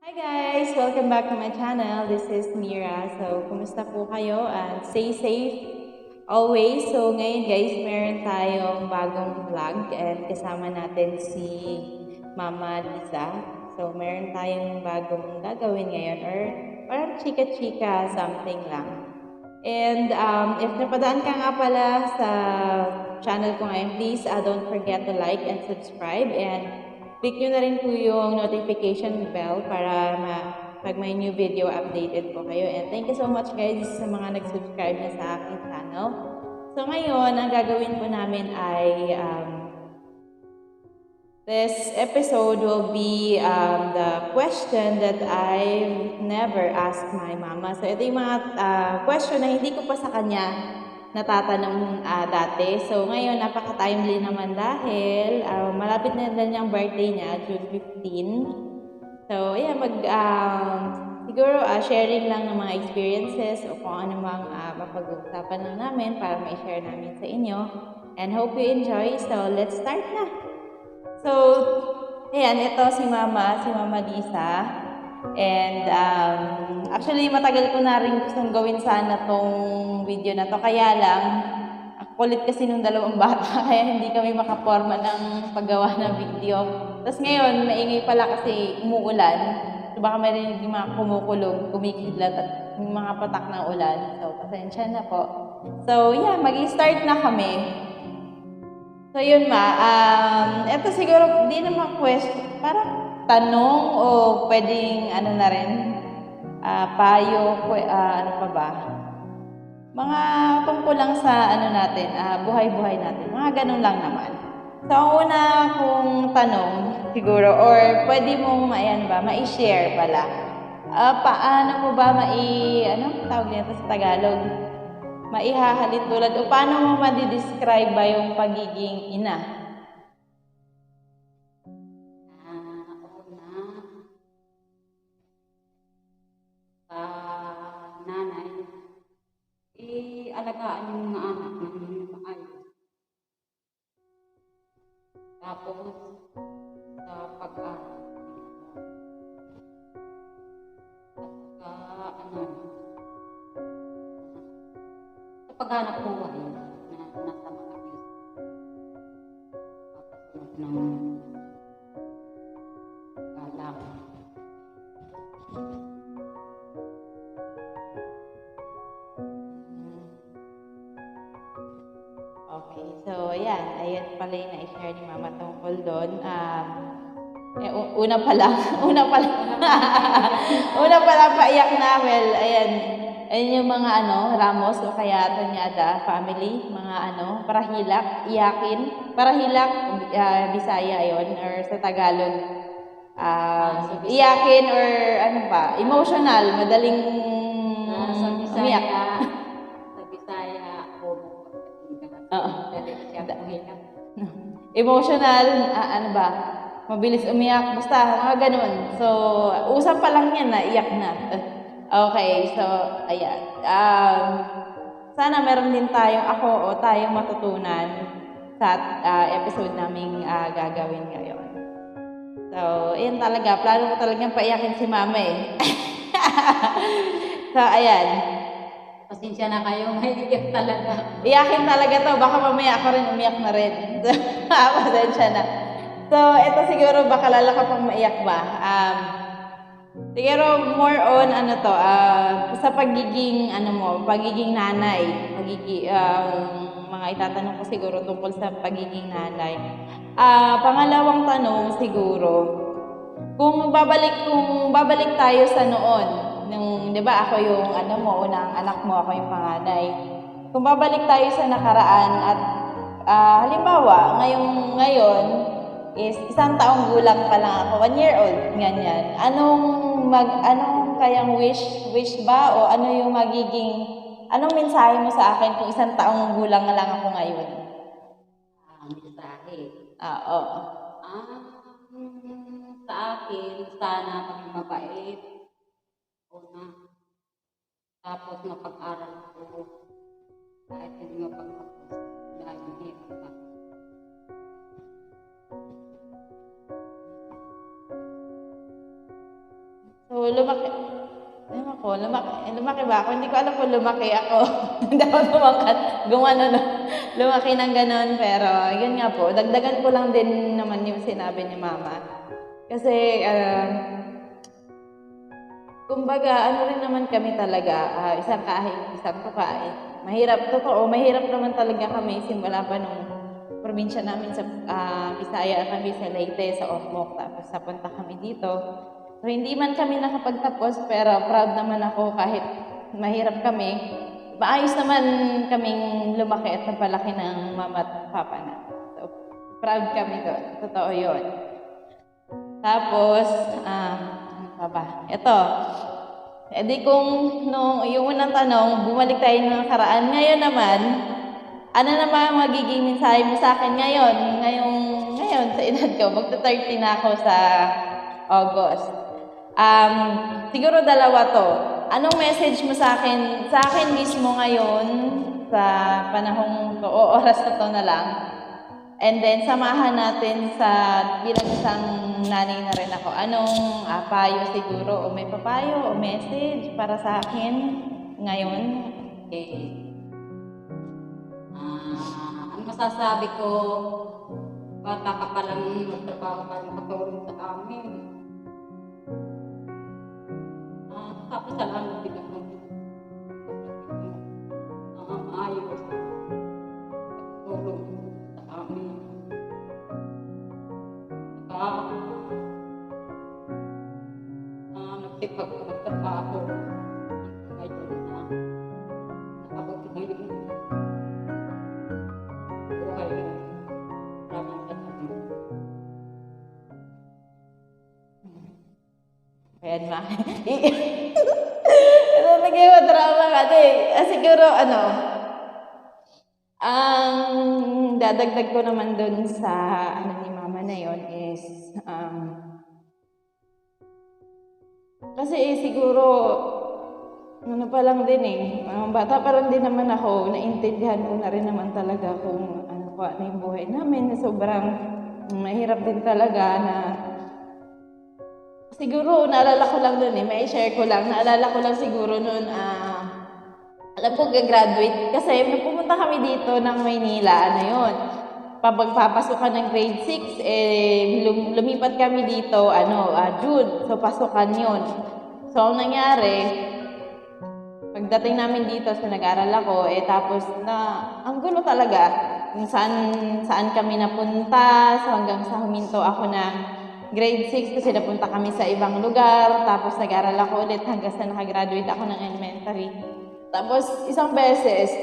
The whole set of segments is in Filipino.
Hi guys! Welcome back to my channel. This is Mira. So, kumusta po kayo? And stay safe always. So, ngayon guys, meron tayong bagong vlog and kasama natin si Mama Lisa. So, meron tayong bagong gagawin ngayon or parang chika-chika something lang. And if napadaan ka nga pala sa channel ko ngayon, please don't forget to like and subscribe and click nyo na rin po yung notification bell para pag may new video, updated po kayo. And thank you so much guys sa mga nag-subscribe na sa aking channel. So ngayon, ang gagawin po namin ay this episode will be the question that I've never asked my mama. So ito yung mga question na hindi ko pa sa kanya natatanong dati. So ngayon, napaka-timely naman dahil malapit na din yung birthday niya, June 15. So ayan, siguro sharing lang ng mga experiences o kung ano mang mapag-uusapan lang namin para ma-share namin sa inyo. And hope you enjoy. So let's start na! So, ayan, ito si Mama Lisa. And actually, matagal ko na rin gustong gawin sana tong video na to. Kaya lang, kulit kasi nung dalawang bata, kaya hindi kami makaporma ng paggawa ng video. Tapos ngayon, maingay pala kasi umuulan. So baka marinig yung mga kumukulog, kumikidlat at yung mga patak ng ulan. So, pasensya na po. So, yeah, mag-start na kami. So yun eto siguro di naman question, parang tanong o pwedeng ano na rin, payo, ano pa ba? Mga tungkol lang sa ano natin, buhay-buhay natin, mga ganun lang naman. So ang una kong tanong siguro, or pwede mong ma-share pala, paano mo ba ano tawag nito sa Tagalog? Maihahalin tulad o paano mo ma-describe ba yung pagiging ina? Nanay, alagaan yung mga anak ng maayos. Tapos, sa pag-aaral. At sa paghanap buhay na nasa maayos. Papasunod ng galang. Okay, so ayan pala yung na-share ni Mama tungkol doon. Una pa lang paiyak na. Well, ayan yung mga Ramos o kaya Tanyada family, mga parahilak, iyakin. Parahilak, Bisaya yon or sa Tagalog. Iyakin or ano ba, emotional, madaling Sa umiyak. Sa Bisaya, Emotional, ano ba, mabilis umiyak, basta mga ganun. So, usap pa lang yan na iyak na. Okay, so, ayan. Sana meron din tayong matutunan sa episode naming gagawin ngayon. So, ayan talaga. Plano ko talagang paiyakin si Mama eh. So, ayan. Pasensya na kayo, may iyak talaga. Iyakin talaga to. Baka mamaya ako rin umiyak na rin. Pasensya na. So, ito siguro baka lala ka pang maiyak ba? Siguro more on sa pagiging pagiging nanay, mga itatanong ko siguro tungkol sa pagiging nanay. Pangalawang tanong siguro, kung babalik tayo sa noon, nung 'di ba ako yung unang anak mo, ako yung panganay. Kung babalik tayo sa nakaraan at halimbawa, ngayon is 1 taong gulang pa lang ako, 1 year old, ganyan. Anong kayang wish ba o anong mensahe mo sa akin kung 1 taong gulang na lang ako ngayon? Mensahe. Oo. Sa akin, sana maging mabait. Una. Tapos mapag-aral ko. Kahit hindi mapagtapos. Dahil mahirap pa. lumaki ba ako? Hindi ko alam kung lumaki ako. Hindi ako lumaki ng ganun. Pero, yun nga po, dagdagan ko lang din naman yung sinabi ni Mama. Kasi, kumbaga, ano rin naman kami talaga, isang kahit, isang tuka. Mahirap naman talaga kami simula pa nung probinsya namin sa Bisaya kami sa Leyte, sa Ormoc, tapos napunta kami dito. So, hindi man kami nakapagtapos, pero proud naman ako kahit mahirap kami. Maayos naman kaming lumaki at napalaki ng mama at papa na. So, proud kami doon. Totoo yun. Tapos, ano pa ba? Ito. Di kung yung unang tanong, bumalik tayo ng nakaraan. Ngayon naman, ano naman magiging mensahe mo sa akin ngayon? Ngayon sa edad ko, magta-30 na ako sa August. Siguro dalawa to. Anong message mo sa akin? Sa akin mismo ngayon, sa panahong to, o oras na to na lang. And then, samahan natin sa bilang isang nanay na rin ako. Anong payo siguro? O may papayo o message para sa akin ngayon? Okay. Ang masasabi ko, bata ka pa lang, magtrabaho ka lang katulong sa amin. Tapos salamat din ako. Ayos. Katulong sa amin. Nagsipag ko magtrabaho. Ngayon na nakabot ngayon. Buhay na. Maraming salamat. Ayan, Ma. Ito naging madrama kasi. Siguro, ang dadagdag ko naman dun sa ni Mama na yon is, kasi siguro, pa lang din bata pa lang din naman ako, naintindihan ko na rin naman talaga kung ano yung buhay namin, sobrang mahirap din talaga na. Siguro, naalala ko lang nun may share ko lang. Naalala ko lang siguro nun, alam ko gagraduate. Kasi nung pumunta kami dito ng Maynila, papasok ka ng grade 6, lumipat kami dito, June. So, pasukan yun. So, ang nangyari, pagdating namin dito sa nag-aral ako, tapos ang gulo talaga. Kung saan kami napunta, so hanggang sa huminto ako ng grade 6 kasi napunta kami sa ibang lugar, tapos nag-aral ako ulit hanggang sa nakagraduate ako ng elementary. Tapos isang beses,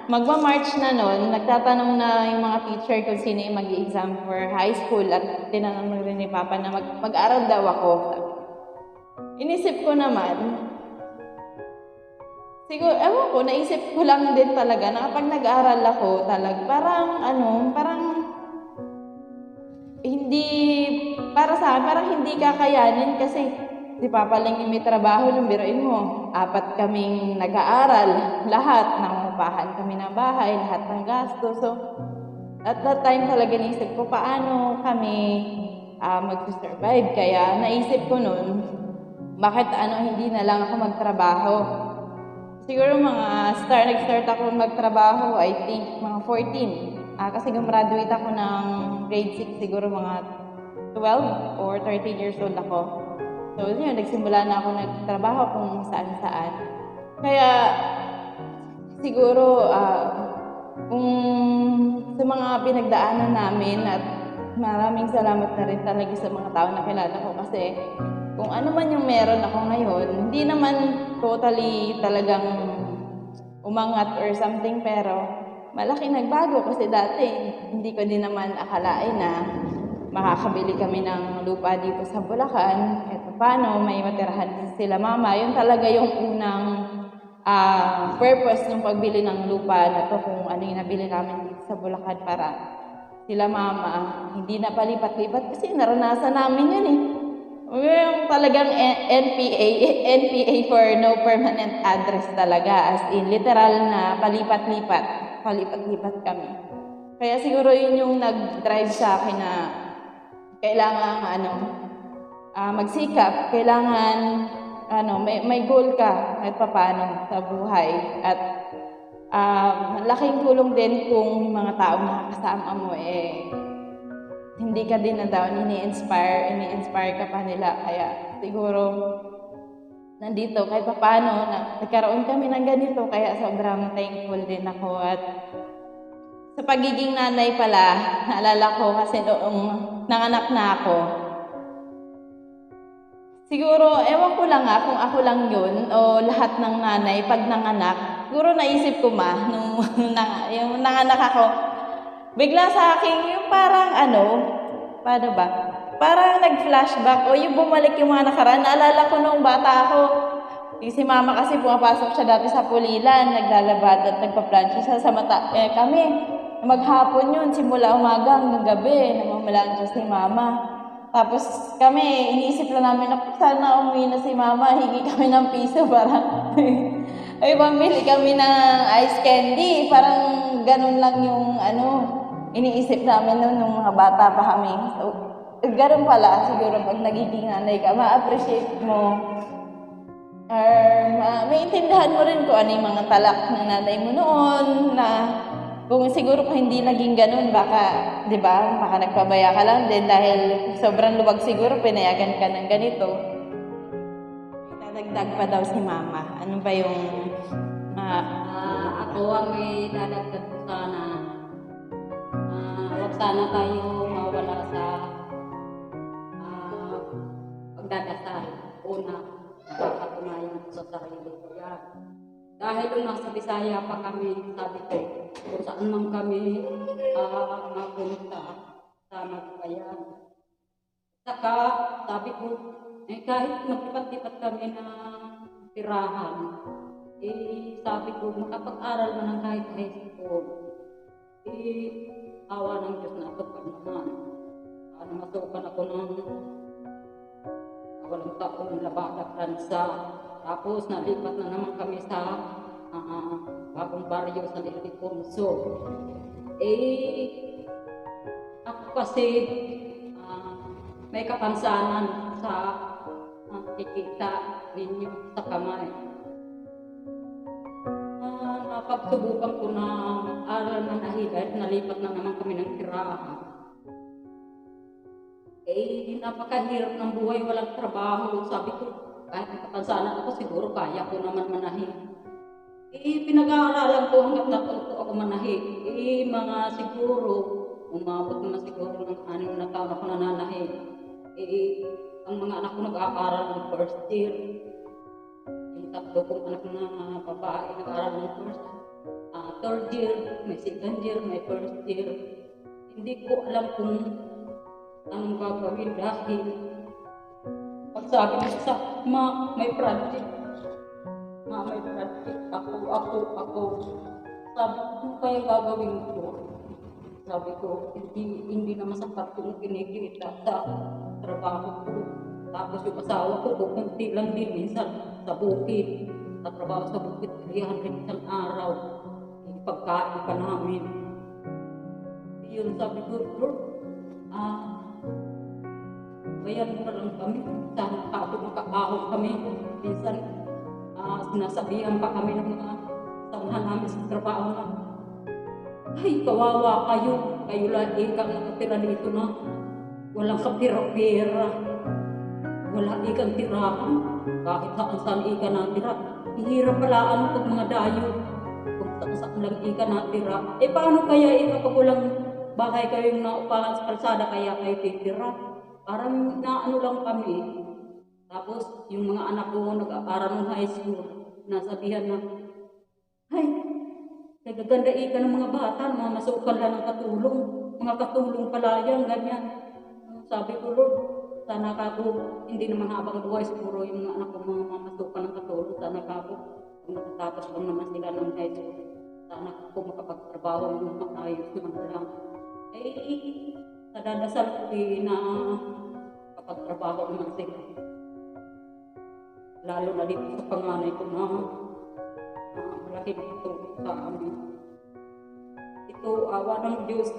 magma-March na nun, nagtatanong na yung mga teacher kung sino yung mag-exam for high school at tinanong rin ni Papa na mag-aral daw ako. Inisip ko naman, siguro, ewan ko, naisip ko lang din talaga na kapag nag-aral ako parang hindi, para sa akin, parang hindi kakayanin kasi si Papa lang yung may trabaho, nung biruin mo. 4 kaming nag-aaral, lahat, nangungupahan kami ng bahay, lahat ng gasto. So, at that time talaga naisip ko, paano kami mag-survive? Kaya naisip ko nun, bakit hindi na lang ako magtrabaho? Siguro nag-start ako magtrabaho, I think, mga 14. Kasi gumraduate ako ng grade 6, siguro mga 12 or 13 years old ako. So, yun, nagsimula na ako nagtrabaho kung saan-saan. Kaya, siguro, kung sa mga pinagdaanan namin at maraming salamat na rin talaga sa mga tao na kilala ko kasi kung ano man yung meron ako ngayon, hindi naman totally talagang umangat or something, pero malaki nagbago kasi dati hindi ko din naman akalain na makakabili kami ng lupa dito sa Bulacan. Eto paano, may matirahan sila Mama. Yun talaga yung unang purpose ng pagbili ng lupa na to, kung ano yung nabili namin dito sa Bulacan para sila Mama hindi na palipat-lipat kasi naranasan namin yun Yung talagang NPA for no permanent address talaga, as in literal na palipat-lipat kami. Kaya siguro yun yung nag-drive sa akin na kailangan magsikap. Kailangan may goal ka kahit papaano sa buhay. At laking tulong din kung yung mga taong nakakasama mo hindi ka din na down, ini-inspire ka pa nila. Kaya siguro nandito kahit papaano na nagkaroon kami ng ganito, kaya sobrang thankful din ako. At sa pagiging nanay pala, naalala ko kasi noong nanganak na ako, siguro, ewan ko lang kung ako lang yun o lahat ng nanay pag nanganak, siguro naisip ko nung yung nanganak ako, bigla sa akin yung parang paano ba? Parang nag-flashback o yung bumalik yung mga nakaraan. Naalala ko nung bata ako, si mama kasi pumapasok siya dati sa pulilan, naglalabad at nagpa-plancha siya sa mata. Kami, maghapon yun, simula umaga hanggang gabi, namamalancha si mama. Tapos kami, iniisip lang namin na sana umuwi na si mama, hingi kami ng piso parang ay pamili kami ng ice candy, parang ganun lang yung iniisip namin nung mga bata pa kami. So, ganun pala siguro pag nagiging nanay ka, ma-appreciate mo or maintindihan mo rin kung ano yung mga talak ng nanay mo noon na kung siguro kung hindi naging ganun, baka, di ba, baka nagpabaya ka lang din dahil sobrang luwag siguro, pinayagan ka ng ganito. Dadagdag pa daw si mama. Ano ba yung... Ako ang may dadagdag ko sana. Huwag sana tayo mawala sa pagdadasal. Una, nakakatunayan sa sarili ko yan. Dahil nung nasa Bisaya pa kami, sabi ko, kung saan man kami mapunta, sana pa yan. Saka, sabi ko, kahit magtipat-tipat kami na tirahan, sabi ko, makapag-aral man ng kahit high school, awa ng Diyos na ito pa naman. Paano masukan ako ng walang taong Labada, Fransa. Tapos nalipat na naman kami sa bagong baryo sa Ildefonso. Ako kasi may kapansanan sa kikita ninyo sa kamay. Napagsubukan ko na aral na nahigay, nalipat na naman kami ng tirahan. Napakahirap ng buhay, walang trabaho. Sabi ko, kahit kapansanan ako, siguro kaya ko naman manahi. Pinag-aaralan ko hanggat natuto ako manahi. Mga siguro, umabot naman siguro ng 6 na taon ako nananahi. Ang mga anak ko nag-aaral ng first year. Yung 3 kong anak na babae nag-aaral ng third year, may second year, may first year. Hindi ko alam kung anong gagawin dahil pag sabi ko sa may project. May project. Ako. Sabi ko, kung kaya gagawin ko? Sabi ko, hindi naman sapat kung kinikita sa trabaho ko. Tapos yung asawa ko, kunti lang din minsan sa bukid. Sa trabaho sa bukid, 300 isang araw. Yung pagkain pa namin. Yun, sabi ko, Lord, bayan mo na lang kami. Sana makakahon kami. Minsan, sinasabihan pa kami ng mga samahan namin sa trabaho na, ay, kawawa kayo. Kayo lang ikang nakatira dito na walang kapira-pira. Wala ikang tirahan. Kahit saan ika natira. Ihirap pala pag mga dayo. Kung saan lang ika natira. Paano kaya kapag walang bahay kayong naupahan sa kalsada kaya kayo titira? Parang naano lang kami. Tapos yung mga anak ko nag-aaral ng high school, nasabihan na, ay, nagaganda ka ng mga bata, mamasukan lang ng katulong. Mga katulong pala yan, ganyan. Sabi ko, Lord, sana ako, hindi naman habang buhay, siguro yung mga anak ko mga mamasukan ng katulong. Sana ako, kung natatapos lang naman sila ng high school, sana ako makapagtrabaho ng maayos naman lang. Nadadasal ko na kapag-trabaho naman sila. Lalo na dito sa panganay ko na malaki na ito sa amin. Ito, awa ng Diyos.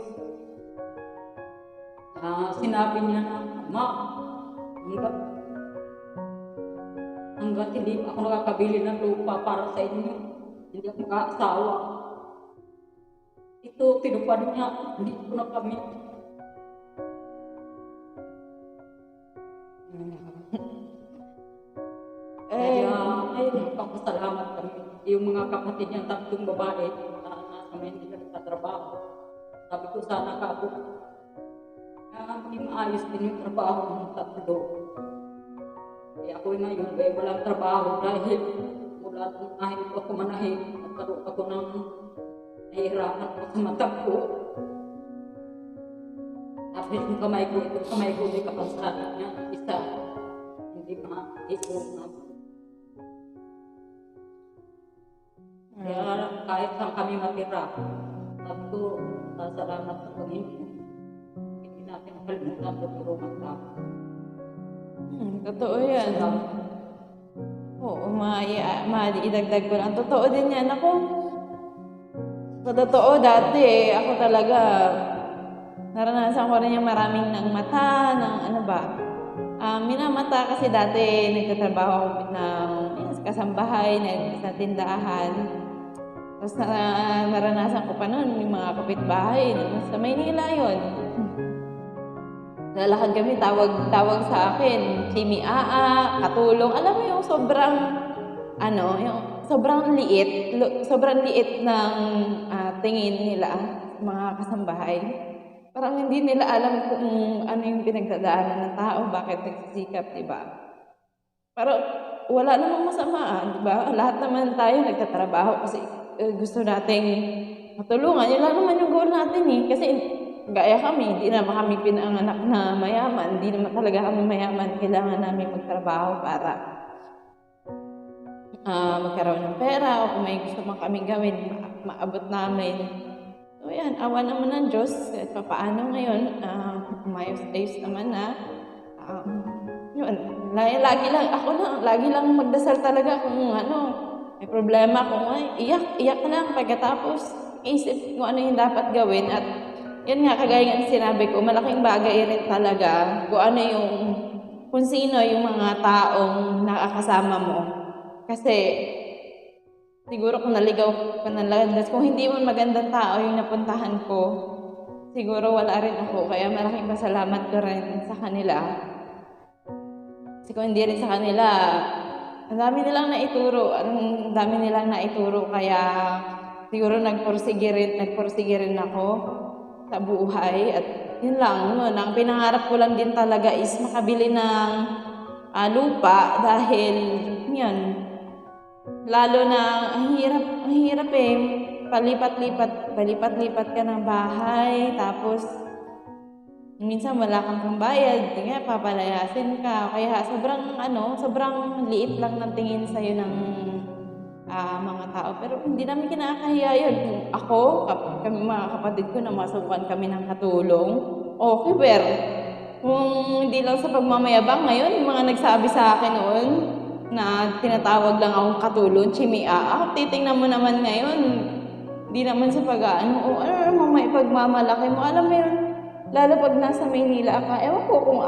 Sinabi niya na, Ma, hanggat, hanggat hindi pa ako nakakabili ng lupa para sa inyo, hindi ako makaasawa. Ito, tinupad niya, hindi ko na kami. Eh, Kaya, ay, magpapasalamat kami. Yung mga kapatid niyang tatlong babae, na nasa Maynila nagtatrabaho. Sabi ko, sana ka ako, hindi maayos din yung trabaho ng tatlo. Eh ako ngayon, walang trabaho dahil mula nung kahit ko ako manahin, nagkaroon ako ng nahihirapan ako sa mata ko. Tapos yung kamay ko, itong kamay ko, may kapansanan niya, isa, hindi ma-ikot na. Kaya kahit saan kami matira, sabi ko, salamat sa Panginoon. Hindi natin nakalimutan tutulungan tayo. totoo yan. Salamat. Oo, maidagdag ko lang. Totoo din yan. Ako, sa totoo, dati, ako talaga, naranasan ko rin yung maraming ng mata, ng ano ba. Minamata kasi dati nagtatrabaho ako ng kasambahay, sa tindahan. Tapos naranasan ko pa noon yung mga kapitbahay. Sa Maynila yun. Lalakad kami, tawag sa akin, Chimi Aa, Katulong. Alam mo yung sobrang liit ng tingin nila, mga kasambahay. Parang hindi nila alam kung ano yung pinagdadaanan ng tao, bakit nagsisikap, di ba? Pero wala namang masama, di ba? Lahat naman tayo nagtatrabaho kasi gusto nating matulungan. Yun lang naman yung goal natin eh. Kasi gaya kami, hindi naman kami pinanganak na mayaman. Hindi naman talaga kami mayaman. Kailangan namin magtrabaho para magkaroon ng pera o kung may gusto man kami gawin, maabot namin. So yan, awa naman ng Diyos. At papaano ngayon, umayos-ayos naman na. Yun, lagi lang magdasal talaga kung may problema kung iyak lang pagkatapos isip kung ano yung dapat gawin. At yun nga, kagaya ng sinabi ko, malaking bagay rin talaga kung sino yung mga taong nakakasama mo. Kasi siguro kung naligaw ka ng landas, kung hindi mo magandang tao yung napuntahan ko, siguro wala rin ako. Kaya malaking pasalamat ko rin sa kanila. Kasi kung hindi rin sa kanila, ang dami nilang naituro, kaya siguro nagpursige rin ako sa buhay. At yun lang, ang pinangarap ko lang din talaga is makabili ng lupa dahil yun, lalo na ang hirap eh, palipat-lipat ka ng bahay, tapos minsan wala kang pambayad, kaya papalayasin ka. Kaya sobrang liit lang ng tingin sa'yo ng mga tao. Pero hindi namin kinakahiya yun. Kami mga kapatid ko, namasukan kami ng katulong. Okay, pero kung hindi lang sa pagmamayabang ngayon, yung mga nagsabi sa akin noon na tinatawag lang akong katulong, Chimi Aa, titingnan mo naman ngayon, hindi naman sa may pagmamalaki mo. Alam mo yun, lalo pag nasa Maynila ka, ewan ko kung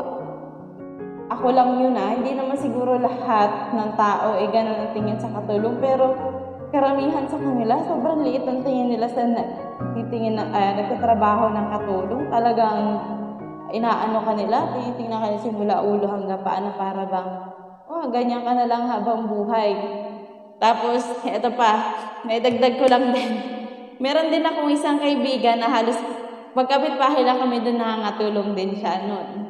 ako lang yun hindi naman siguro lahat ng tao ganun ang tingin sa katulong, pero karamihan sa kanila, sobrang liit ang tingin nila sa nagtatrabaho ng katulong. Talagang inaano ka nila, tinitingnan ka nila simula ulo hanggang paano, para bang, ganyan ka na lang habang buhay. Tapos, eto pa, may dagdag ko lang din. Meron din akong isang kaibigan na halos magkapit-bahay lang kami doon, nakakatulong din siya noon.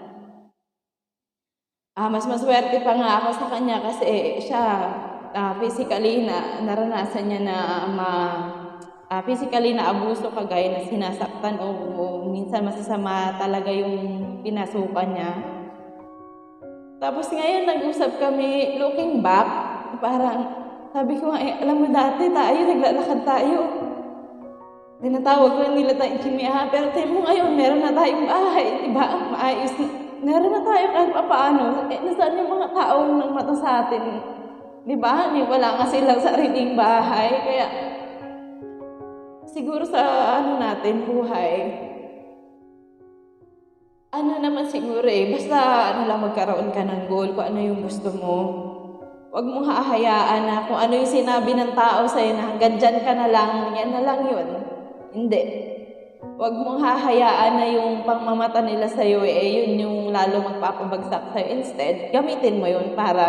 Mas maswerte pa nga ako sa kanya kasi siya physically naranasan niya na physically na abuso, kagaya na sinasaktan o minsan masasama talaga yung pinasukan niya. Tapos ngayon nag-usap kami, looking back, parang sabi ko alam mo dati naglalakad tayo. Tinatawag ko nila tayong Chimi Aa, pero tayo mo ngayon, meron na tayong bahay, diba? Maayos na. Meron na tayo kahit paano. Nasaan yung mga taong nang mata sa atin? Diba? Wala nga silang sariling bahay. Kaya, siguro sa natin, buhay, Ano naman siguro basta ano lang magkaroon ka ng goal kung ano yung gusto mo. Huwag mong hahayaan na kung ano yung sinabi ng tao sa'yo na hanggang dyan ka na lang, yan na lang yun. Hindi. Huwag mong hahayaan na yung pangmamata nila sa'yo yun yung lalo magpapabagsak sa'yo. Instead, gamitin mo yun para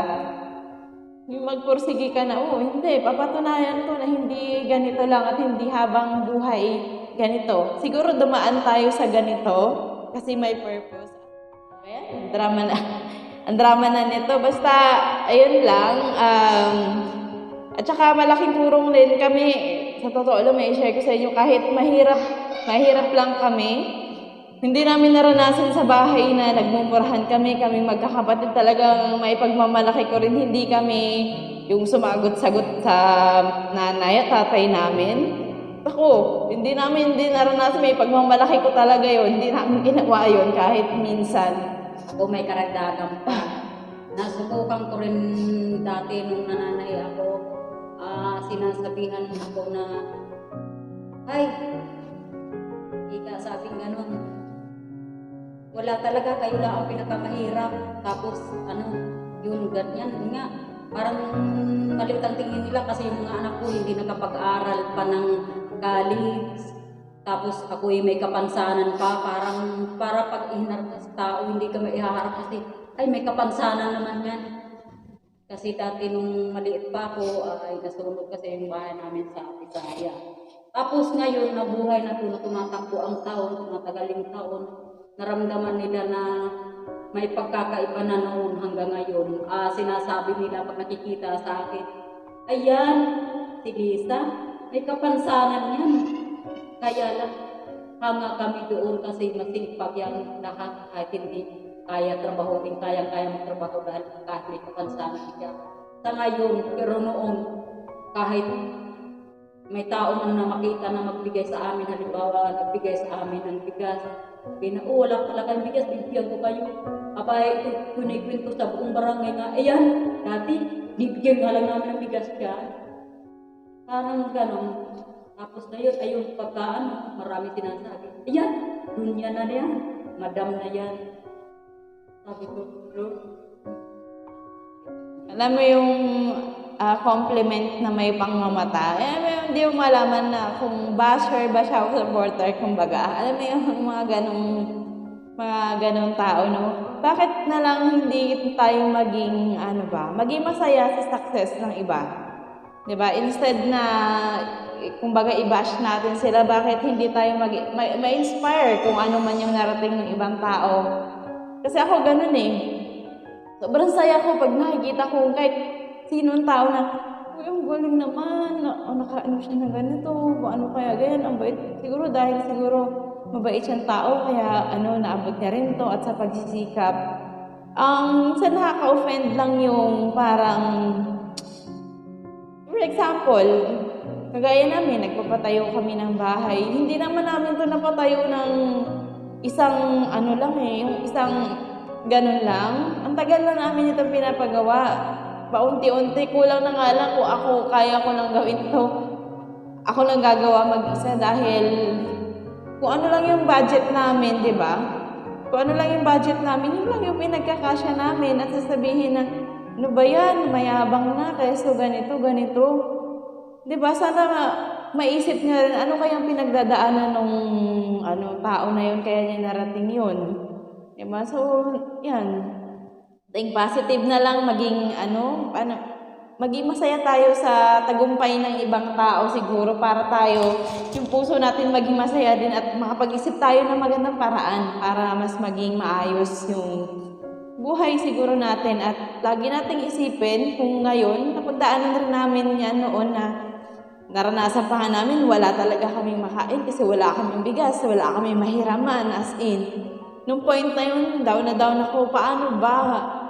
yung magpursige ka na, hindi, papatunayan ko na hindi ganito lang at hindi habang buhay ganito. Siguro dumaan tayo sa ganito kasi may purpose. Ayan, ang drama na. Ang drama na nito. Basta, ayun lang. At saka malaking tulong din kami. Sa totoo lang, may share ko sa inyo, kahit mahirap lang kami, hindi namin naranasan sa bahay na nagmumurahan kami magkakapatid, talagang may pagmamalaki ko rin, hindi kami yung sumagot-sagot sa nanay at tatay namin. Ako, hindi namin din naranasan, may pagmamalaki ko talaga yun, hindi namin ginawa yun kahit minsan. Ako may karagdagan pa. Nasubukan ko rin dati nung nananay ako, sinasabihan ako na, ay, ika sabing ganun, wala talaga, kayo lang ang pinakamahirap. Tapos, yun, ganyan. Yun nga, parang maliit ang tingin nila kasi yung mga anak ko hindi nakapag-aral pa ng college. Tapos ako may kapansanan pa, para pag ihinarap sa tao, hindi ka maihaharap kasi, ay may kapansanan naman yan. Kasi dati nung maliit pa ako, ay nasunod kasi yung bahay namin sa Bisaya. Tapos ngayon, nabuhay na ito, tumatakbo ang taon, tumatagal taon, naramdaman nila na may pagkakaiba na noon hanggang ngayon. Sinasabi nila pag nakikita sa akin, ayan, si Lisa, may kapansanan yan. Kaya lang, hanga kami doon kasi masipag yan lahat kahit hindi kaya trabahuin, kaya magtrabaho dahil kahit may kapansanan siya. Sa ngayon, pero noon, kahit may tao man na makita na magbigay sa amin, halimbawa, nagbigay sa amin ng bigas, wala pala kayong bigas, bibigyan ko kayo. Abay, kunikwento sa buong barangay nga, ayan, dati, bibigyan nga lang namin ng bigas siya. Parang ganon. Tapos na yun, ayun, pagkaan, marami sinasabi, ayan, dunya na yan, madam na yan. Sabi ko, Lord. Alam mo yung compliment na may pangmamata. Hindi mo malaman na kung basher ba siya o supporter, kumbaga. Alam mo yung mga ganong tao, no? Bakit na lang hindi tayo maging, maging masaya sa success ng iba? Diba? Instead na, kumbaga, i-bash natin sila, bakit hindi tayo ma-inspire kung ano man yung narating ng ibang tao? Kasi ako ganun Sobrang saya ko pag nakikita ko kahit sinong tao na, ang galing naman, nakaano siya ng ganito, ano kaya ganyan, ang bait. Siguro mabait siyang tao, kaya naabot niya rin to at sa pagsisikap. Minsan nakaka-offend lang yung parang, for example, kagaya namin, nagpapatayo kami ng bahay. Hindi naman namin to napatayo ng isang yung isang ganun lang. Ang tagal na namin itong pinapagawa. Paunti-unti, kulang na nga lang kung kaya ko lang gawin to. Ako lang gagawa mag-isa dahil kung ano lang yung budget namin, di ba? Kung ano lang yung budget namin, yun lang yung pinagkakasya namin at sasabihin na, ano ba yan? Mayabang na, kaysa ganito. Di ba? Sana maisip niya rin, ano kayang pinagdadaanan ng tao na yun, kaya niya narating yun. Diba? So, yan. Think positive na lang, maging maging masaya tayo sa tagumpay ng ibang tao siguro para tayo, yung puso natin maging masaya din at makapag-isip tayo ng magandang paraan para mas maging maayos yung buhay siguro natin. At lagi nating isipin kung ngayon, napagdaanan rin namin yan noon na naranasan pa nga namin, wala talaga kaming makain kasi wala kaming bigas, wala kaming mahiraman, as in. Nung point na yun, down na ako, paano ba?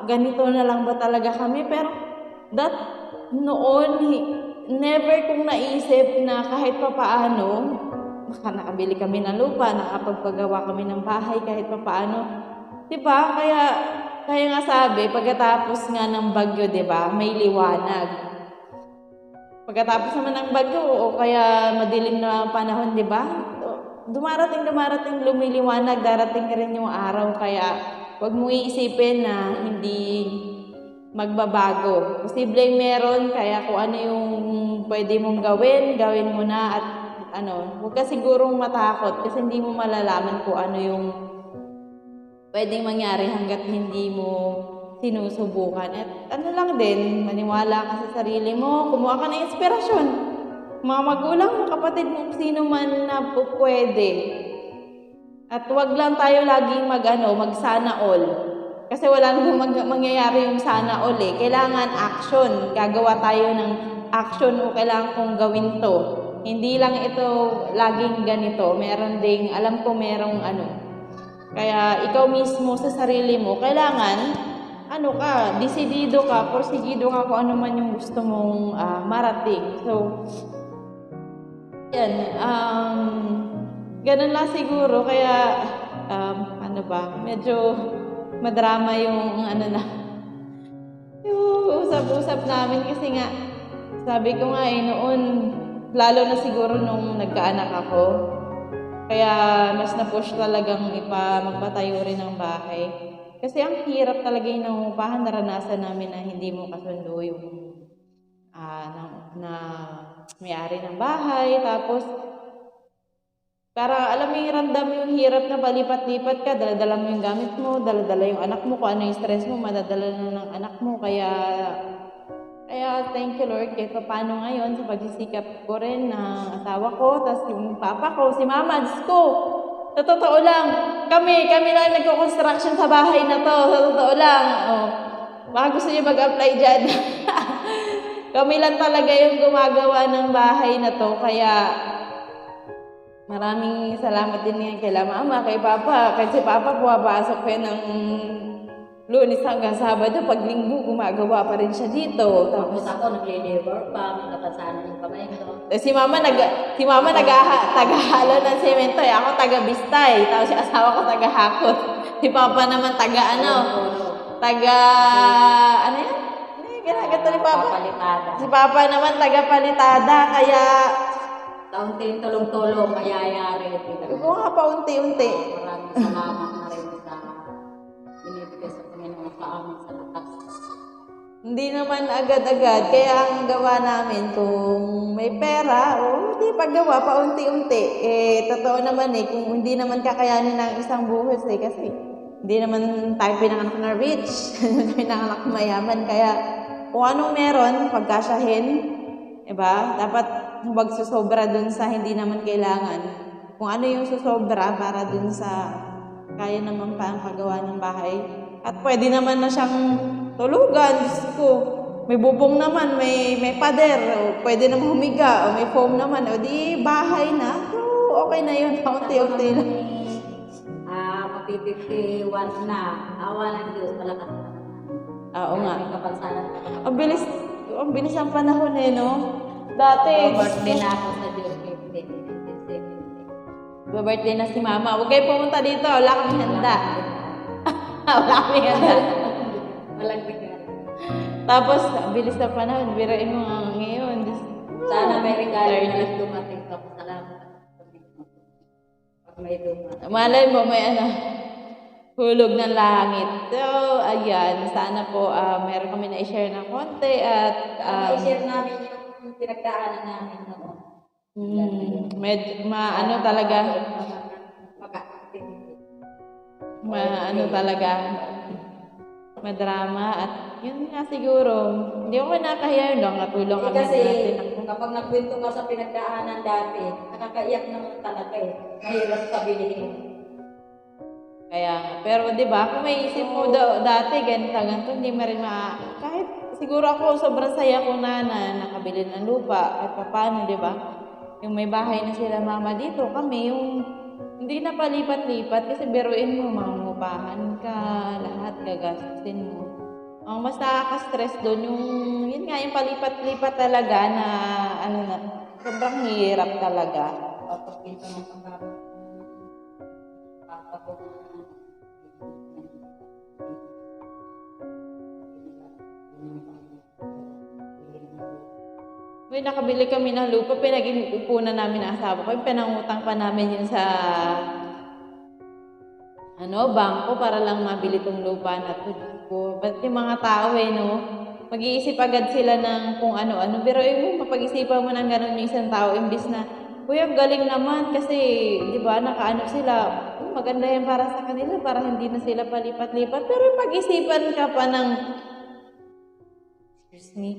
Ganito na lang ba talaga kami? Pero noon, never kong naisip na kahit pa paano, nakabili kami ng lupa, nakapagpagawa kami ng bahay kahit pa paano. Diba? Kaya nga sabi, pagkatapos nga ng bagyo, diba, may liwanag. Pagkatapos naman ng bagyo, o kaya madilim na panahon, diba? dumarating, lumiliwanag, darating rin yung araw. Kaya huwag mo iisipin na hindi magbabago. Posibleng meron, kaya kung ano yung pwede mong gawin mo na at huwag ka sigurong matakot kasi hindi mo malalaman kung ano yung pwedeng mangyari hanggat hindi mo sinusubukan. At lang din, maniwala ka sa sarili mo, kumuha ka ng inspirasyon. Mga magulang mo, kapatid mo, sino man na pwede. At wag lang tayo laging mag-sana all. Kasi wala namang mangyayari yung sana all eh. Kailangan action. Gagawa tayo ng action o kailangan kong gawin to. Hindi lang ito laging ganito. Meron ding, alam ko merong Kaya ikaw mismo sa sarili mo, kailangan desidido ka, porsigido ka kung ano man yung gusto mong marating. So, yan, ganun lang siguro. Kaya, medyo madrama yung yung usap-usap namin kasi nga, sabi ko nga noon, lalo na siguro nung nagkaanak ako, kaya mas na-push talagang magpatayo rin ng bahay. Kasi ang hirap talaga yung nangungupahan, naranasan namin na hindi mo kasundo yung na may-ari ng bahay. Tapos, para alam mo yung ramdam yung hirap na palipat-lipat ka, daladala mo yung gamit mo, daladala yung anak mo, kung ano yung stress mo, madadala na ng anak mo. Kaya thank you Lord, kahit paano ngayon sa pagsisikap ko rin ng asawa ko, tapos yung papa ko, si mama, Diyos ko, sa totoo lang, kami lang nagko-construction sa bahay na to, sa totoo lang. Baka gusto niyo mag-apply dyan. Kami lang talaga yung gumagawa ng bahay na to, kaya maraming salamat din yan kay mama, kay papa. Kasi si papa pumapasok ko ng Lunes hanggang Sabado, pag Linggo gumagawa pa rin siya dito. Tapos ako nagle-labor pa, nakapasanan yung kamay ko. Si mama tagahalo ng semento, ako taga-bistay, tapos si asawa ko taga-hakot. Si papa naman ginagato ni papa? Palitada. Si papa naman taga-palitada, kaya Taunting tulong-tulong, mayayari. kung nga paunti-unti. Maraming salamat na rin sa binibigay sa Panginoon sa amin sa lakas. Hindi naman agad-agad, kaya ang gawa namin kung may pera, hindi paggawa, paunti-unti. Totoo naman kung hindi naman kakayanin ng isang buhos kasi hindi naman tayo pinanganak na rich, pinanganak na mayaman, kaya kung anong meron, pagkasyahin, diba? Dapat huwag susobra dun sa hindi naman kailangan. Kung ano yung susobra para dun sa kaya naman pa ang paggawa ng bahay. At pwede naman na siyang tulugan. Diyos ko, may bubong naman, may pader, o pwede naman humiga, o may foam naman, o di bahay na. So, okay na yun, kaunti-unti lang. Mag-51 na, awa ng Diyos, malakas na naman. Oo nga. May kapansanan na naman. Ang bilis ang panahon no? Dati, birthday na ako sa Diyos, 15, birthday na si mama. Huwag kayo pumunta dito, wala kaming handa. Wala kaming handa. Walang regalo. Tapos, ang bilis na panahon, birain mo ngayon. Sana may regalo na dumating ka. Salamat. Pag may dumating. Malay mo, may hulog ng langit. So, ayan, sana po meron kami na i-share ng konti at i-share namin yung pinagdaanan namin noon. talaga, talaga, madrama at yun nga siguro, hindi ako nakahiya yun lang, natulong kami kasi natin. kapag nagkwento ka sa pinagdaanan dati, nakakaiyak naman talaga mahirap sabihin. Kaya, pero di ba, kung may isip mo dati, ganito, hindi mo rin kahit siguro ako, sobrang saya ko na nakabili ng lupa, at paano, di ba? Yung may bahay na sila mama dito, kami, yung hindi na palipat-lipat, kasi biruin mo, mangungupahan ka, lahat gagastusin mo. Ang mas nakaka-stress doon, yun nga, yung palipat-lipat talaga na, sobrang hirap talaga. Papakita ng pagkakot. May nakabili kami ng lupa, pinag-ipunan namin ng asawa ko, pinangutang pa namin yun sa bangko para lang mabili tong lupa na to. Diyos ko. Ba't yung mga tao no? Mag-iisip agad sila ng kung ano-ano. Pero mo, mapag-isipan mo ng ganun yung isang tao, imbis na, kuya, galing naman kasi, di ba, nakaano sila, maganda yan para sa kanila, para hindi na sila palipat-lipat. Pero pag-isipan ka pa ng, excuse me,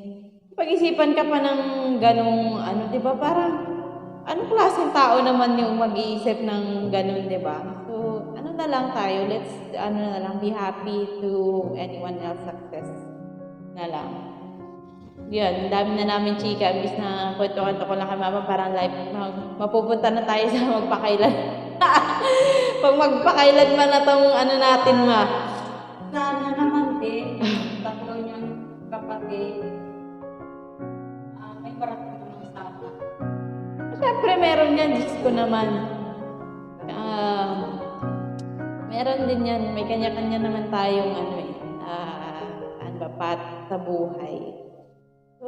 pag-isipan ka pa ng ganung, di ba, parang, anong klaseng tao naman yung mag-iisip ng ganun, di ba? So, na lang tayo, let's, na lang, be happy to anyone else success na lang. Yun, dami na namin chika, imbis na kwento-kwento ko lang kay mama, parang life, mapupunta na tayo sa magpakailan. Pag magpakailan man na tong natin, ma. Sana naman din, tatlo niyang kapatid, may parating naman sana. Siyempre, meron yan, Diyos ko naman. Meron din yan, may kanya-kanya naman tayong path sa buhay. So,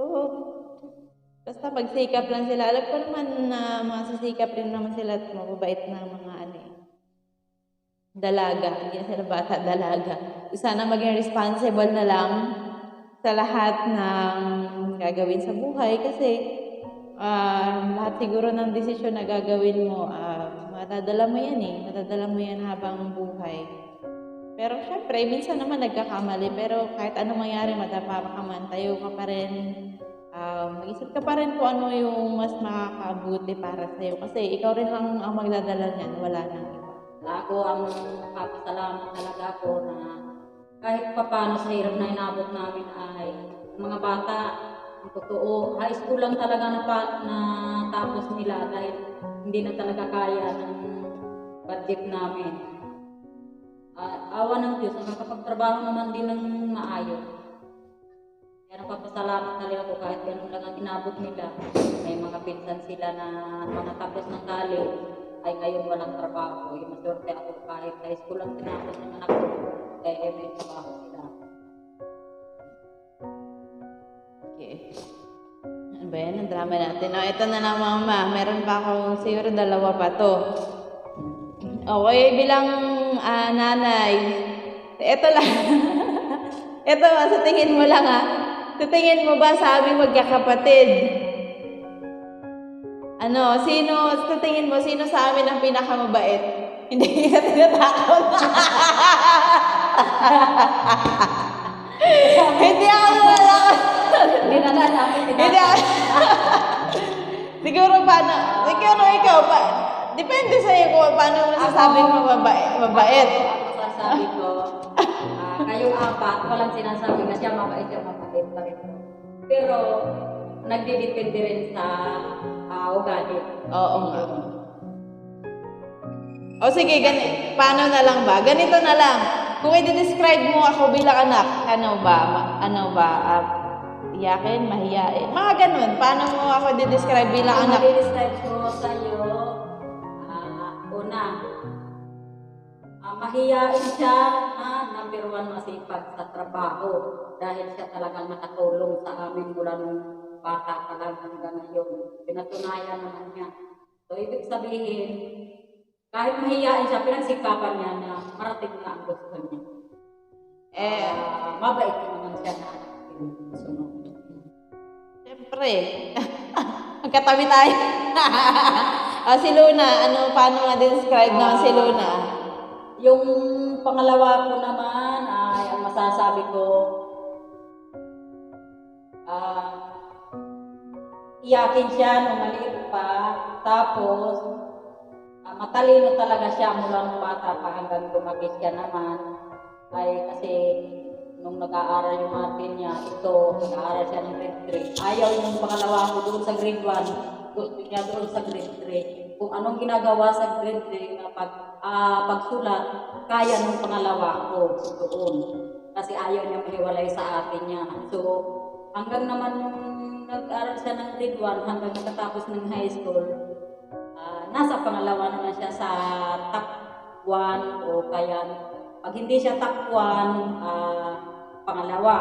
basta magsikap lang sila. Alam ko naman na masisikap rin naman sila at mababait na mga dalaga. Hindi na sila bata, dalaga. Sana maging responsible na lang sa lahat ng gagawin sa buhay kasi lahat siguro ng desisyon na gagawin mo, matadala mo yan matadala mo yan habang buhay. Pero syempre, minsan naman nagkakamali, pero kahit anong mangyari, madapa ka man, tayo ka pa rin, mag-isip ka pa rin kung ano yung mas makakabuti para sa'yo. Kasi ikaw rin lang ang magdadala niyan, wala nang iba. Ako ang papasalamat talaga ko na kahit papano sa hirap na inabot namin ay mga bata, ang totoo, high school lang talaga na tapos nila dahil hindi na talaga kaya ng budget namin. Awa ng Diyos, nakakapagtrabaho naman din ng maayos. Kaya napapasalamat talaga ako kahit ganun lang ang inabot nila. May mga pinsan sila na nakatapos ng college ay ngayon walang trabaho. Maswerte ako kahit high school lang tinapos ng anak ko, kaya may trabaho sila. Okay. Ano ba yan? Ang drama natin. Ito na lang, mama. Meron pa akong siguro 2 pa to. Okay, bilang nanay. Ito lang. Ito sa tingin mo lang Sa tingin mo ba sa aming magkakapatid? Sa tingin mo, sino sa amin ang pinakamabait? Hindi ka tinatakot. Hindi ako nalakot. Hindi na namin Hindi ako. Siguro ikaw pa. Depende sa'yo kung paano masasabing mo mabait. Ako sasabi ko, kayong apat, walang sinasabi na siya mabait pa rin. Pero, nagdidepende rin sa ugali. Oo nga. O sige, paano na lang ba? Ganito na lang. Kung i-describe mo ako bilang anak, iyakin, mahiyain, mga ganun. Paano mo ako i-describe bilang anak? I-describe ko sa'yo, una, mahiyain siya, number 1 masipag sa trabaho dahil siya talagang nakatulong sa amin mula nung bata pa lang hanggang ngayon. Pinatunayan naman niya. So, ibig sabihin, kahit mahiyain siya, pinagsikapan niya na marating na ang gusto niya. Mabait naman siya na sunod. Siyempre. Magkatabi tayo. Si Luna, paano describe naman si Luna? Yung pangalawa ko naman ay ang masasabi ko, iyakin siya nung maliit pa, tapos matalino talaga siya mula nung bata pa hanggang lumaki siya naman. Ay kasi nung nag-aaral yung ate niya, nag-aaral siya ng grade 3. Ayaw yung pangalawa ko doon sa grade 1, gusto niya doon sa grade 3. Kung anong ginagawa sa grade 3 na pagsulat, kaya nung pangalawa ko doon. Kasi ayaw niya mahiwalay sa ate niya. So, hanggang naman nung nag-aaral siya ng grade 1, hanggang nakatapos ng high school, nasa pangalawa naman siya sa top 1 o kaya pag hindi siya top 1, pangalawa.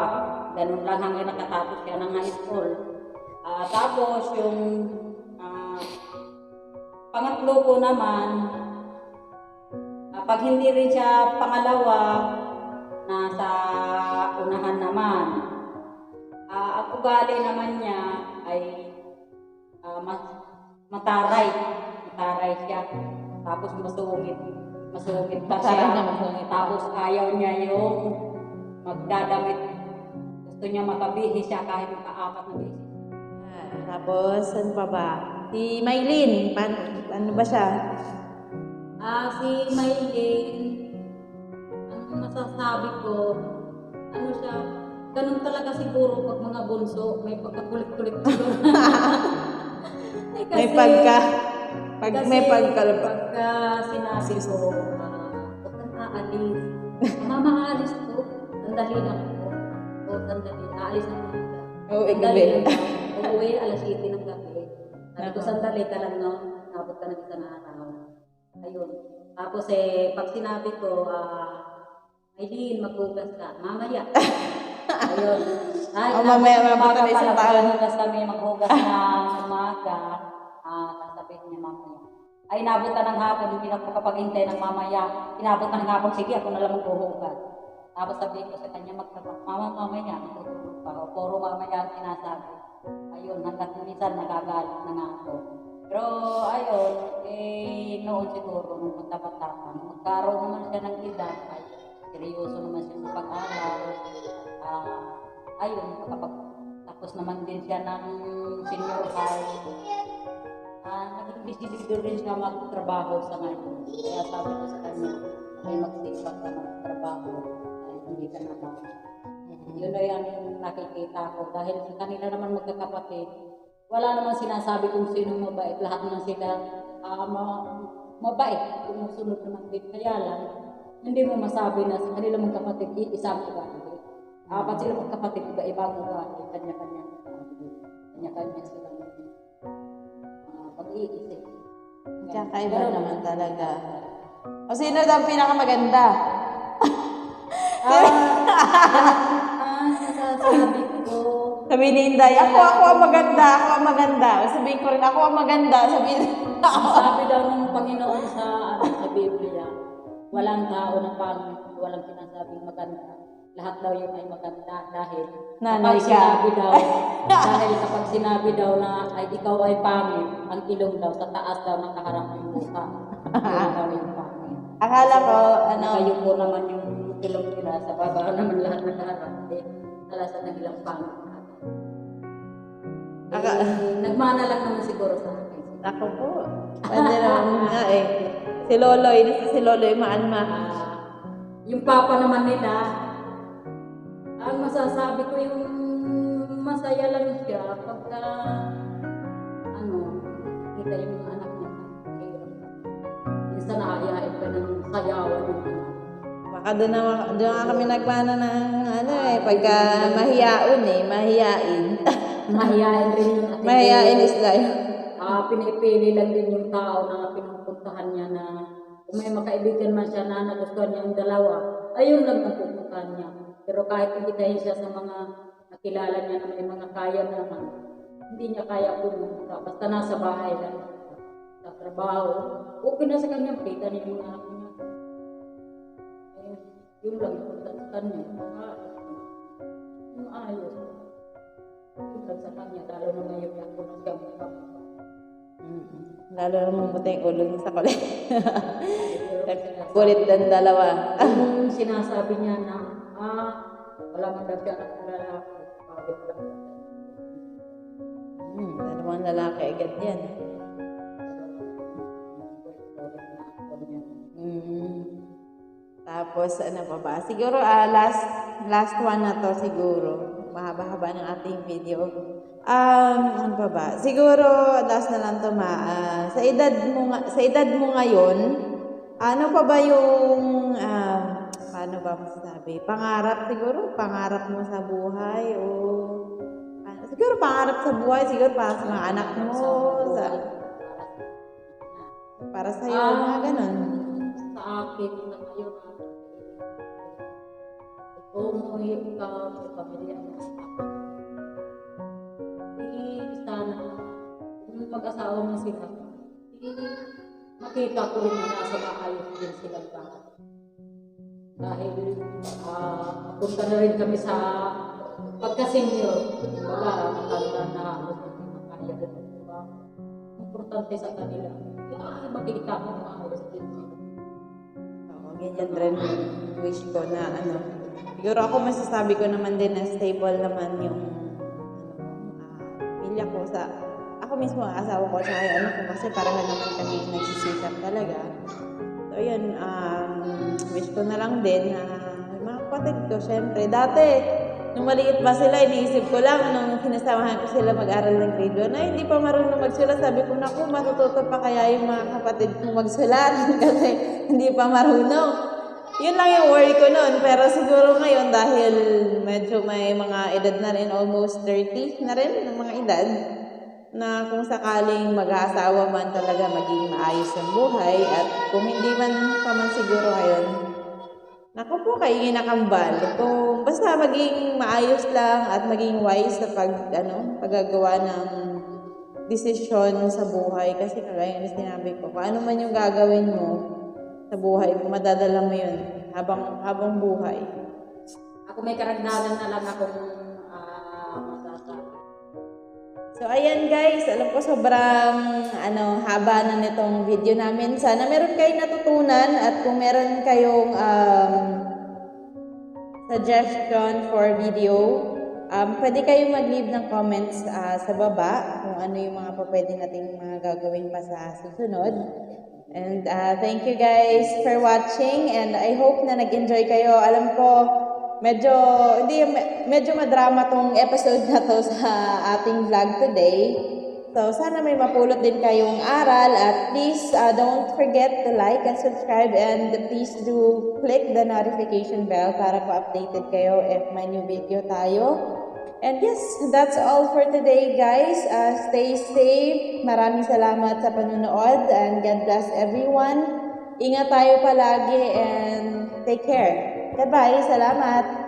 Ganun lang hanggang nakatapos siya ng high school. Tapos yung ah, pangatlo ko naman, pag hindi rin siya pangalawa, nasa unahan naman. Ang ugali naman niya ay mataray. Mataray siya. Tapos masungit. Masungit pa Mataray siya. na masungit. Tapos ayaw niya yung magdadamit. Gusto niya makabihi siya kahit makaapat na beses. Tapos, ano pa ba? Si Maylin, paano ba siya? Si Maylin, ang masasabi ko, ano siya, ganun talaga siguro pag mga bunso, may pagkakulit-kulit siguro. May Pagka sinabi ko, huwag kang aalis. Mama, aalis ko. Sandali lang ako. Sandali. Aalis na ako. Oo, Sandali gabi. lang ako. Uuwi, alas 7 ng gabi. Sabi ko, sandali ka lang, no? Nabot ka ng isang araw. Ayun. Tapos pag sinabi ko, Aileen, maghugas ka. Mamaya. Ayun. Mamaya, mabot na isang taon. Maghugas kami, maghugas na umaga. Sasabihin niya mamaya. Ay, nabutan ng hapon, hindi na ako kapag-hintay ng mamaya. Inabutan ng hapon, sige, ako na lang maghuhugas. Tapos sabihin ko sa kanya, Mama, mamaya, matutulog pa ako. Puro mamaya ang sinasabi. Ayun, hanggang minsan nagagalit na nga ako. Pero, ayun, noon siguro, nung bata-bata pa, magkaroon naman siya ng edad, ay seryoso naman siya sa pag-aral. Ayun, kapag tapos naman din siya ng senior high, naging busy rin siya magtrabaho sa ngayon. Kaya sabi ko sa kanya, ay magsipag ka magtrabaho, ay hindi ka naman. Yun na yan yung nakikita ko. Dahil sa kanila naman magkakapatid, wala naman sinasabi kung sino mabait. Lahat naman sila mabait. Sumusunod naman din. Kaya lang, hindi mo masabi na sa kanila magkapatid, isang ugali. Apat sila magkapatid, iba-ibang ugali. Kanya-kanya ugali. Kanya-kanya sila pag-iisip. Kakaiba naman talaga. O sino daw ang pinakamaganda? Nasasabi ko. Sabihin ni Inday, ako ang maganda, ako ang maganda. Sabihin ko rin, ako ang maganda. Sabihin Sabi daw ng Panginoon sa Biblia, walang tao na pangit, walang sinasabing maganda. Lahat daw yun ay maganda dahil Nanay kapag ka. kapag sinabi daw na ay ikaw ay pangit, ang ilong daw sa taas daw nakaharap yung mukha. Yun daw yung pangit. Akala ko, Kayo po naman yung ilong nila, sa baba naman lahat nakaharap. Alasan ng ilang pangit. Nagmana lang naman siguro sa akin. Ako po. Pwede naman nga eh. Si Loloy, si Loloy maanma. Yung papa naman nila, ang masasabi ko yung masaya lang siya pagka kita yung anak niya. Minsan naayain ka ng sayawan yung anak. Baka doon nga kami nagmana ng pagka mahiyaon mahiyain. Mahiyain rin yung ating Mahiyain is life. Pinipili lang din yung tao na pinupuntahan niya na kung may makaibigan man siya na nagustuhan niya yung dalawa, ayun lang ang pupuntahan niya. Pero kahit imbitahin siya sa mga nakilala niya na may mga kaya naman, hindi niya kaya pumunta. Basta nasa bahay lang, sa trabaho, okay na sa kanya, kita niya yung anak niya. Yun lang yung sa kanya. Yung ayos. Yun lang sa kanya, lalo na ngayon yan, kung siya mga Lalo naman buti yung ulo niya sa kulit. Kulit ng dalawa. Yung sinasabi niya na, wala man daw siya ng lalaki. Dalawang lalaki agad yan. Tapos ano pa ba? Siguro last one na to siguro. Mahaba-haba ng ating video. Ano pa ba? Siguro last na lang to sa edad mo ngayon, ano pa ba yung paano ba masasabi? Pangarap siguro, pangarap mo sa buhay o siguro pangarap sa buhay, siguro para sa mga anak mo, para sa iyo, mga ganun. Sa akin na ngayon, umuwi ka sa pamilya mo. sila, makita ko rin na nasa maayos din silang lahat. Dahil punta na rin kami sa pagka-senior, wala, matanda na ako, makaya rin ang trabaho. Importante sa kanila, makita ko maayos din sila. Oo, ganyan rin wish ko na ano. Siguro ako masasabi ko naman din na stable naman yung pamilya ko sa ako mismo ang asawa ko at yung anak ko kasi pareho naman kami nagsisikap talaga. So yun, wish ko na lang din na yung mga kapatid ko, syempre, dati nung maliit pa sila, iniisip ko lang nung sinasamahan ko sila mag-aral ng grade 1 na hindi pa marunong magsulat. Sabi ko, naku, matututo pa kaya yung mga kapatid kong magsulat kasi hindi pa marunong. Yun lang yung worry ko noon. Pero siguro ngayon dahil medyo may mga edad na rin, almost 30 na rin ng mga edad, na kung sakaling mag-aasawa man talaga maging maayos ang buhay at kung hindi man pa man siguro ngayon, naku po kayo ginakambal. Kung basta maging maayos lang at maging wise sa paggagawa ng desisyon sa buhay. Kasi kagaya na sinabi ko, kung ano man yung gagawin mo sa buhay mo, madadala mo yun habang buhay. Ako may karagdagan na lang akong masasabi. So, ayan guys, alam ko sobrang haba na nitong video namin. Sana meron kayong natutunan at kung meron kayong suggestion for video, pwede kayong mag-leave ng comments sa baba kung ano yung mga pwede nating mga gagawin pa sa susunod. And thank you guys for watching and I hope na nag-enjoy kayo. Alam ko, medyo madrama tong episode na to sa ating vlog today. So, sana may mapulot din kayong aral at please don't forget to like and subscribe and please do click the notification bell para po-updated kayo if may new video tayo. And yes, that's all for today guys. Stay safe. Maraming salamat sa panunood and God bless everyone. Ingat tayo palagi and take care. Goodbye. Salamat.